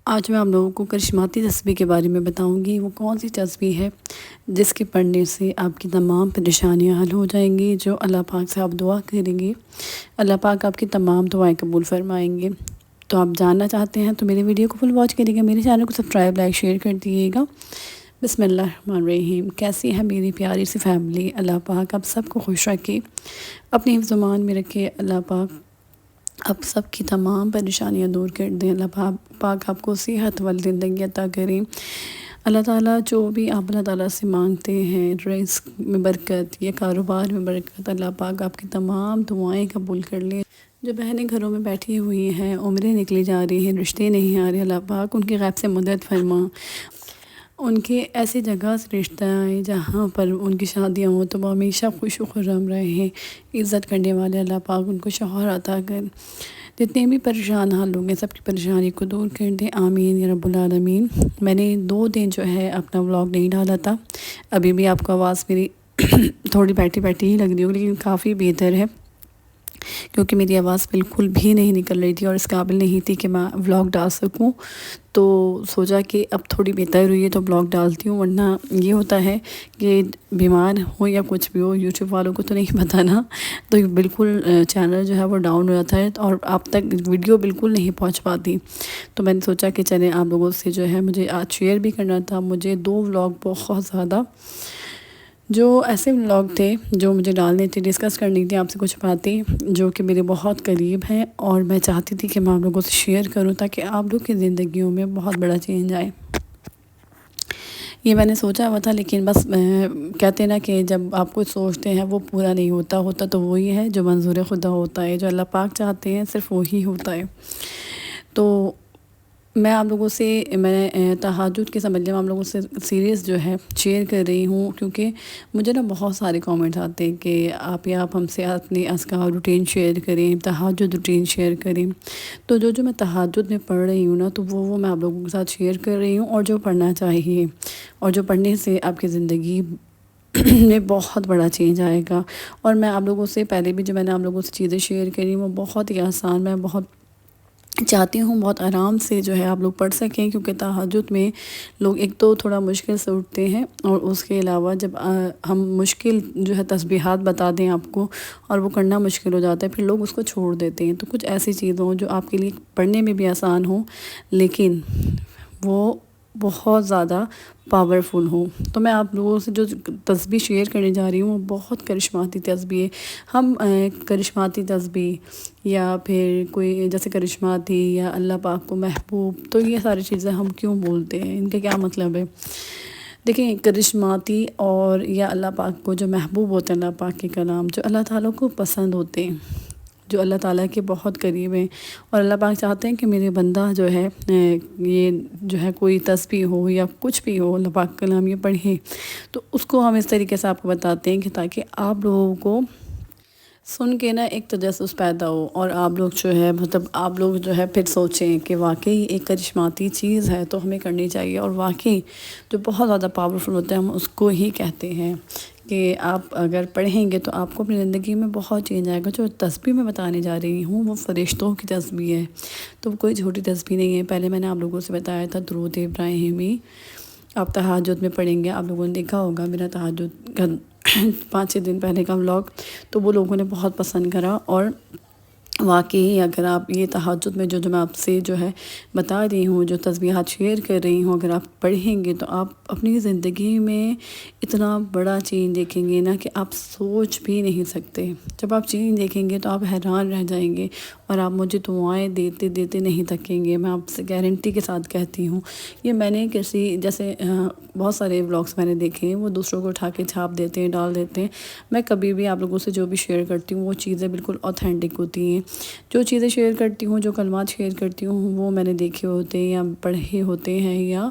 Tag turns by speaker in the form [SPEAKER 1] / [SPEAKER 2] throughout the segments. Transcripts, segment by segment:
[SPEAKER 1] آج میں آپ لوگوں کو کرشماتی تسبیح کے بارے میں بتاؤں گی۔ وہ کون سی تسبیح ہے جس کے پڑھنے سے آپ کی تمام پریشانیاں حل ہو جائیں گی۔ جو اللہ پاک سے آپ دعا کریں گے، اللہ پاک آپ کی تمام دعائیں قبول فرمائیں گے۔ تو آپ جاننا چاہتے ہیں تو میری ویڈیو کو فل واچ کریے گا، میرے چینل کو سبسکرائب، لائک، شیئر کر دیجیے گا۔ بسم اللہ الرحمن الرحیم۔ کیسی ہے میری پیاری سی فیملی؟ اللہ پاک آپ سب کو خوش رکھے، اپنی حفظ و امان میں رکھے۔ اللہ پاک آپ سب کی تمام پریشانیاں دور کر دیں۔ اللہ پاک آپ کو صحت والی زندگی عطا کریں۔ اللہ تعالیٰ جو بھی آپ اللہ تعالیٰ سے مانگتے ہیں، رزق میں برکت یا کاروبار میں برکت، اللہ پاک آپ کی تمام دعائیں قبول کر لیں۔ جو بہنیں گھروں میں بیٹھی ہوئی ہیں، عمریں نکلی جا رہی ہیں، رشتے نہیں آ رہے، اللہ پاک ان کی غیب سے مدد فرما۔ ان کے ایسی جگہ سے رشتہ آئے جہاں پر ان کی شادیاں ہوں تو وہ ہمیشہ خوش و خرم رہیں۔ عزت کرنے والے اللہ پاک ان کو شوہر عطا کر۔ جتنے بھی پریشان حال لوگ ہیں، سب کی پریشانی کو دور کر دیں، آمین یا رب العالمین۔ میں نے 2 دن جو ہے اپنا ولاگ نہیں ڈالا تھا، ابھی بھی آپ کو آواز میری تھوڑی بیٹھی بیٹھی ہی لگ رہی ہوگی، لیکن کافی بہتر ہے کیونکہ میری آواز بالکل بھی نہیں نکل رہی تھی اور اس قابل نہیں تھی کہ میں ولاگ ڈال سکوں۔ تو سوچا کہ اب تھوڑی بہتر ہوئی ہے تو ولاگ ڈالتی ہوں، ورنہ یہ ہوتا ہے کہ بیمار ہو یا کچھ بھی ہو، یوٹیوب والوں کو تو نہیں پتہ نا، تو بالکل چینل جو ہے وہ ڈاؤن ہو جاتا ہے اور آپ تک ویڈیو بالکل نہیں پہنچ پاتی۔ تو میں نے سوچا کہ چلیں آپ لوگوں سے جو ہے مجھے آج شیئر بھی کرنا تھا۔ مجھے 2 ولاگ بہت زیادہ جو ایسے ولاگ تھے جو مجھے ڈالنے تھے، ڈسکس کرنی تھی آپ سے کچھ باتیں جو کہ میرے بہت قریب ہیں، اور میں چاہتی تھی کہ میں آپ لوگوں سے شیئر کروں تاکہ آپ لوگ کی زندگیوں میں بہت بڑا چینج آئے۔ یہ میں نے سوچا ہوا تھا، لیکن بس کہتے ہیں نا کہ جب آپ کچھ سوچتے ہیں وہ پورا نہیں ہوتا تو وہی ہے جو منظور خدا ہوتا ہے، جو اللہ پاک چاہتے ہیں صرف وہی ہوتا ہے۔ تو میں آپ لوگوں سے تہجد کے سمجھ لیں آپ لوگوں سے سیریز جو ہے شیئر کر رہی ہوں، کیونکہ مجھے نا بہت سارے کامنٹس آتے ہیں کہ آپ ہم سے اپنی اذکار روٹین شیئر کریں، تہجد روٹین شیئر کریں۔ تو جو میں تہجد میں پڑھ رہی ہوں نا، تو وہ میں آپ لوگوں کے ساتھ شیئر کر رہی ہوں، اور جو پڑھنا چاہیے اور جو پڑھنے سے آپ کی زندگی میں بہت بڑا چینج آئے گا۔ اور میں آپ لوگوں سے پہلے بھی جو میں نے آپ لوگوں سے چیزیں شیئر کری وہ بہت ہی آسان، میں بہت چاہتی ہوں بہت آرام سے جو ہے آپ لوگ پڑھ سکیں، کیونکہ تہجد میں لوگ ایک تو تھوڑا مشکل سے اٹھتے ہیں، اور اس کے علاوہ جب ہم مشکل جو ہے تسبیحات بتا دیں آپ کو اور وہ کرنا مشکل ہو جاتا ہے، پھر لوگ اس کو چھوڑ دیتے ہیں۔ تو کچھ ایسی چیزیں ہوں جو آپ کے لیے پڑھنے میں بھی آسان ہوں لیکن وہ بہت زیادہ پاورفل ہوں۔ تو میں آپ لوگوں سے جو تسبیح شیئر کرنے جا رہی ہوں وہ بہت کرشماتی تسبیح ہے۔ ہم کرشماتی تسبیح یا پھر کوئی جیسے کرشماتی یا اللہ پاک کو محبوب، تو یہ ساری چیزیں ہم کیوں بولتے ہیں، ان کا کیا مطلب ہے؟ دیکھیں، کرشماتی اور یا اللہ پاک کو جو محبوب ہوتے ہیں، اللہ پاک کے کلام جو اللہ تعالیٰ کو پسند ہوتے ہیں، جو اللہ تعالیٰ کے بہت قریب ہیں، اور اللہ پاک چاہتے ہیں کہ میرے بندہ جو ہے یہ جو ہے کوئی تسبیح ہو یا کچھ بھی ہو، اللہ پاک کا کلام یہ پڑھے، تو اس کو ہم اس طریقے سے آپ کو بتاتے ہیں کہ تاکہ آپ لوگوں کو سن کے نا ایک تجسس پیدا ہو، اور آپ لوگ جو ہے آپ لوگ جو ہے پھر سوچیں کہ واقعی ایک کرشماتی چیز ہے تو ہمیں کرنی چاہیے، اور واقعی جو بہت زیادہ پاورفل ہوتا ہے ہم اس کو ہی کہتے ہیں کہ آپ اگر پڑھیں گے تو آپ کو اپنی زندگی میں بہت چینج آئے گا۔ جو تسبیح میں بتانے جا رہی ہوں وہ فرشتوں کی تسبیح ہے، تو کوئی جھوٹی تسبیح نہیں ہے۔ پہلے میں نے آپ لوگوں سے بتایا تھا درود ابراہیمی آپ تہجد میں پڑھیں گے، آپ لوگوں نے دیکھا ہوگا میرا تہجد کا 5-6 دن پہلے کا ولاگ، تو وہ لوگوں نے بہت پسند کرا۔ اور واقعی اگر آپ یہ تہجد میں جو میں آپ سے جو ہے بتا رہی ہوں، جو تسبیحات شیئر کر رہی ہوں، اگر آپ پڑھیں گے تو آپ اپنی زندگی میں اتنا بڑا چینج دیکھیں گے نا کہ آپ سوچ بھی نہیں سکتے۔ جب آپ چینج دیکھیں گے تو آپ حیران رہ جائیں گے، اور آپ مجھے دعائیں دیتے دیتے نہیں تھکیں گے، میں آپ سے گارنٹی کے ساتھ کہتی ہوں۔ یہ میں نے جیسے بہت سارے ولاگس میں نے دیکھے ہیں، وہ دوسروں کو اٹھا کے چھاپ دیتے ہیں، ڈال دیتے ہیں۔ میں کبھی بھی آپ لوگوں سے جو بھی شیئر کرتی ہوں وہ چیزیں بالکل اوتھینٹک ہوتی ہیں۔ جو چیزیں شیئر کرتی ہوں، جو کلمات شیئر کرتی ہوں، وہ میں نے دیکھے ہوتے ہیں یا پڑھے ہوتے ہیں یا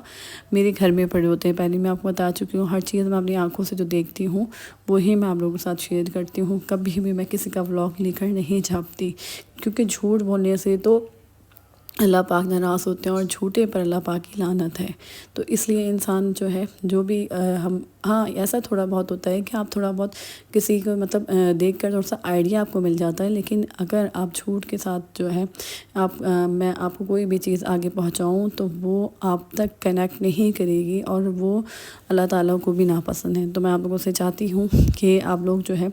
[SPEAKER 1] میرے گھر میں پڑھے ہوتے ہیں۔ پہلے میں آپ کو بتا چکی ہوں، ہر چیز میں اپنی آنکھوں سے جو دیکھتی ہوں وہی میں آپ لوگوں کے ساتھ شیئر کرتی ہوں۔ کبھی بھی میں کسی کا ولاگ لے کر نہیں چھاپتی، کیونکہ جھوٹ بولنے سے تو اللہ پاک ناراض ہوتے ہیں اور جھوٹے پر اللہ پاک کی لعنت ہے۔ تو اس لیے انسان جو ہے جو بھی ہاں ایسا تھوڑا بہت ہوتا ہے کہ آپ تھوڑا بہت کسی کو مطلب دیکھ کر تھوڑا سا آئیڈیا آپ کو مل جاتا ہے، لیکن اگر آپ جھوٹ کے ساتھ جو ہے میں آپ کو کوئی بھی چیز آگے پہنچاؤں تو وہ آپ تک کنیکٹ نہیں کرے گی اور وہ اللہ تعالیٰ کو بھی ناپسند ہے۔ تو میں آپ لوگوں سے چاہتی ہوں کہ آپ لوگ جو ہے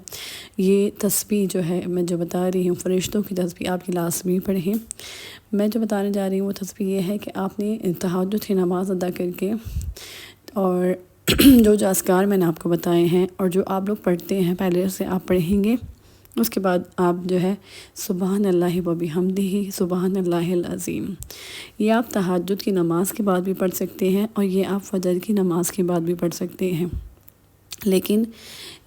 [SPEAKER 1] یہ تسبیح جو ہے میں جو بتا رہی ہوں فرشتوں کی تسبیح آپ کی لازمی پڑھیں۔ میں جو بتانے جا رہی ہوں وہ تسبیح یہ ہے کہ آپ نے تہجد کی نماز ادا کر کے اور جو اذکار میں نے آپ کو بتائے ہیں اور جو آپ لوگ پڑھتے ہیں پہلے سے آپ پڑھیں گے، اس کے بعد آپ جو ہے سبحان اللہ و بحمدہ سبحان اللہ العظیم، یہ آپ تہجد کی نماز کے بعد بھی پڑھ سکتے ہیں اور یہ آپ فجر کی نماز کے بعد بھی پڑھ سکتے ہیں۔ لیکن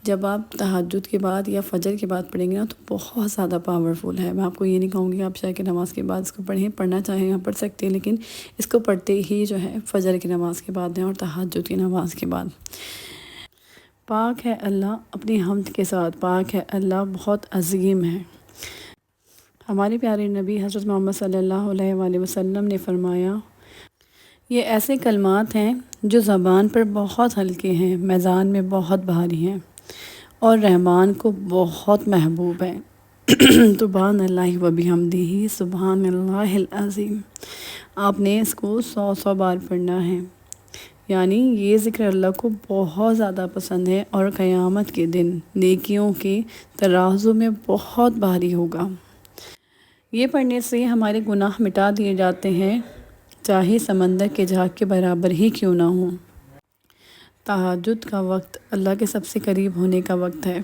[SPEAKER 1] جب آپ تہجد کے بعد یا فجر کے بعد پڑھیں گے نا تو بہت زیادہ پاورفل ہے۔ میں آپ کو یہ نہیں کہوں گی کہ آپ عشاء کی نماز کے بعد اس کو پڑھنا چاہیں آپ پڑھ سکتے ہیں، لیکن اس کو پڑھتے ہی جو ہے فجر کی نماز کے بعد ہیں اور تہجد کی نماز کے بعد۔ پاک ہے اللہ اپنی حمد کے ساتھ، پاک ہے اللہ بہت عظیم ہے۔ ہمارے پیارے نبی حضرت محمد صلی اللہ علیہ وآلہ وسلم نے فرمایا، یہ ایسے کلمات ہیں جو زبان پر بہت ہلکے ہیں، میزان میں بہت بھاری ہیں اور رحمان کو بہت محبوب ہیں۔ سبحان اللہ و بحمدہ سبحان اللہ العظیم، آپ نے اس کو 100 بار پڑھنا ہے، یعنی یہ ذکر اللہ کو بہت زیادہ پسند ہے اور قیامت کے دن نیکیوں کے ترازو میں بہت بھاری ہوگا۔ یہ پڑھنے سے ہمارے گناہ مٹا دیے جاتے ہیں، چاہے سمندر کے جھاگ کے برابر ہی کیوں نہ ہوں۔ تہجد کا وقت اللہ کے سب سے قریب ہونے کا وقت ہے۔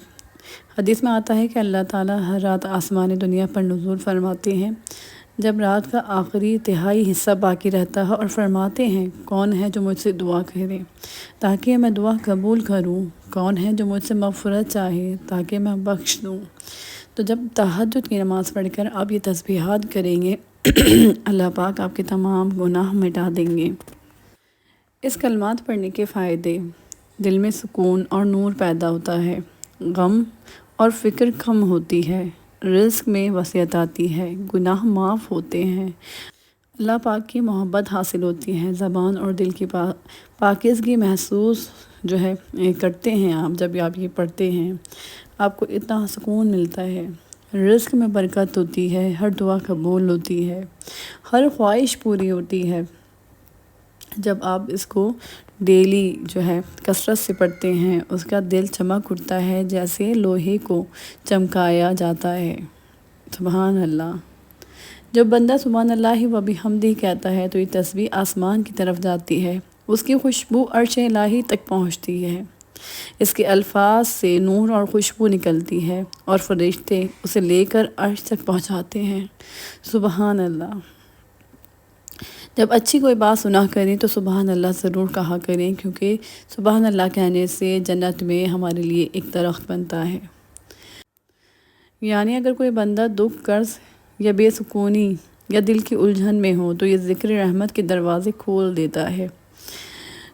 [SPEAKER 1] حدیث میں آتا ہے کہ اللہ تعالیٰ ہر رات آسمان دنیا پر نزول فرماتے ہیں جب رات کا آخری تہائی حصہ باقی رہتا ہے اور فرماتے ہیں کون ہے جو مجھ سے دعا کرے تاکہ میں دعا قبول کروں، کون ہے جو مجھ سے مغفرت چاہے تاکہ میں بخش دوں۔ تو جب تہجد کی نماز پڑھ کر آپ یہ تسبیحات کریں گے اللہ پاک آپ کے تمام گناہ مٹا دیں گے۔ اس کلمات پڑھنے کے فائدے: دل میں سکون اور نور پیدا ہوتا ہے، غم اور فکر کم ہوتی ہے، رزق میں وسعت آتی ہے، گناہ معاف ہوتے ہیں، اللہ پاک کی محبت حاصل ہوتی ہے، زبان اور دل کی پاکیزگی محسوس جو ہے کرتے ہیں آپ جب آپ یہ پڑھتے ہیں، آپ کو اتنا سکون ملتا ہے، رزق میں برکت ہوتی ہے، ہر دعا قبول ہوتی ہے، ہر خواہش پوری ہوتی ہے۔ جب آپ اس کو ڈیلی جو ہے کثرت سے پڑھتے ہیں اس کا دل چمک اٹھتا ہے جیسے لوہے کو چمکایا جاتا ہے۔ سبحان اللہ۔ جب بندہ سبحان اللہ و بحمدہ کہتا ہے تو یہ تسبیح آسمان کی طرف جاتی ہے، اس کی خوشبو عرش الہی تک پہنچتی ہے، اس کے الفاظ سے نور اور خوشبو نکلتی ہے اور فرشتے اسے لے کر عرش تک پہنچاتے ہیں۔ سبحان اللہ۔ جب اچھی کوئی بات سنا کریں تو سبحان اللہ ضرور کہا کریں، کیونکہ سبحان اللہ کہنے سے جنت میں ہمارے لیے ایک درخت بنتا ہے۔ یعنی اگر کوئی بندہ دکھ، قرض یا بے سکونی یا دل کی الجھن میں ہو تو یہ ذکر رحمت کے دروازے کھول دیتا ہے۔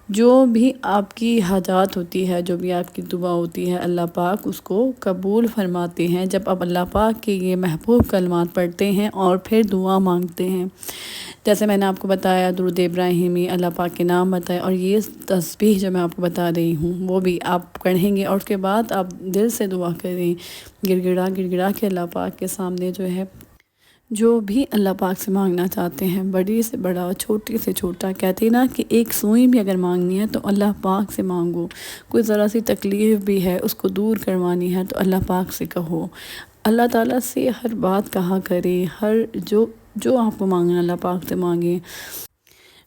[SPEAKER 1] جو بھی آپ کی حاجات ہوتی ہے، جو بھی آپ کی دعا ہوتی ہے، اللہ پاک اس کو قبول فرماتے ہیں جب آپ اللہ پاک کے یہ محبوب کلمات پڑھتے ہیں اور پھر دعا مانگتے ہیں۔ جیسے میں نے آپ کو بتایا درود ابراہیمی، اللہ پاک کے نام بتائے، اور یہ تسبیح جو میں آپ کو بتا رہی ہوں وہ بھی آپ پڑھیں گے اور اس کے بعد آپ دل سے دعا کریں، گڑ گڑا کے اللہ پاک کے سامنے جو ہے جو بھی اللہ پاک سے مانگنا چاہتے ہیں، بڑی سے بڑا چھوٹی سے چھوٹا، کہتے ہیں نا کہ ایک سوئی بھی اگر مانگنی ہے تو اللہ پاک سے مانگو، کوئی ذرا سی تکلیف بھی ہے اس کو دور کروانی ہے تو اللہ پاک سے کہو، اللہ تعالیٰ سے ہر بات کہا کرے، ہر جو آپ کو مانگنا اللہ پاک سے مانگیں۔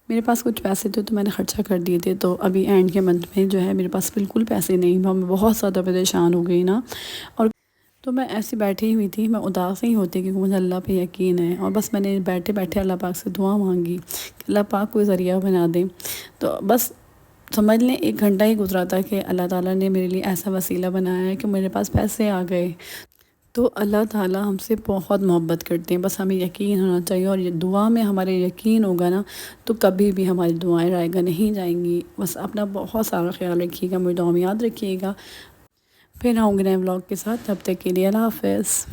[SPEAKER 1] میرے پاس کچھ پیسے تھے تو میں نے خرچہ کر دیے تھے، تو ابھی اینڈ کے منتھ میں جو ہے میرے پاس بالکل پیسے نہیں، میں بہت زیادہ پریشان ہو گئی نا، اور تو میں ایسی بیٹھی ہوئی تھی، میں اداس نہیں ہوتی کیونکہ مجھے اللہ پہ یقین ہے، اور بس میں نے بیٹھے بیٹھے اللہ پاک سے دعا مانگی کہ اللہ پاک کوئی ذریعہ بنا دیں۔ تو بس سمجھ لیں 1 گھنٹہ ہی گزرا تھا کہ اللہ تعالیٰ نے میرے لیے ایسا وسیلہ بنایا ہے کہ میرے پاس پیسے آ گئے۔ تو اللہ تعالیٰ ہم سے بہت محبت کرتے ہیں، بس ہمیں یقین ہونا چاہیے، اور یہ دعا میں ہمارے یقین ہوگا نا تو کبھی بھی ہماری دعائیں رائے گا نہیں جائیں گی۔ بس اپنا بہت سارا خیال رکھیے گا، میری دعا میں یاد رکھیے گا۔ پھر آؤں گے نئے ولاگ کے ساتھ، تب تک کے لیے اللہ حافظ۔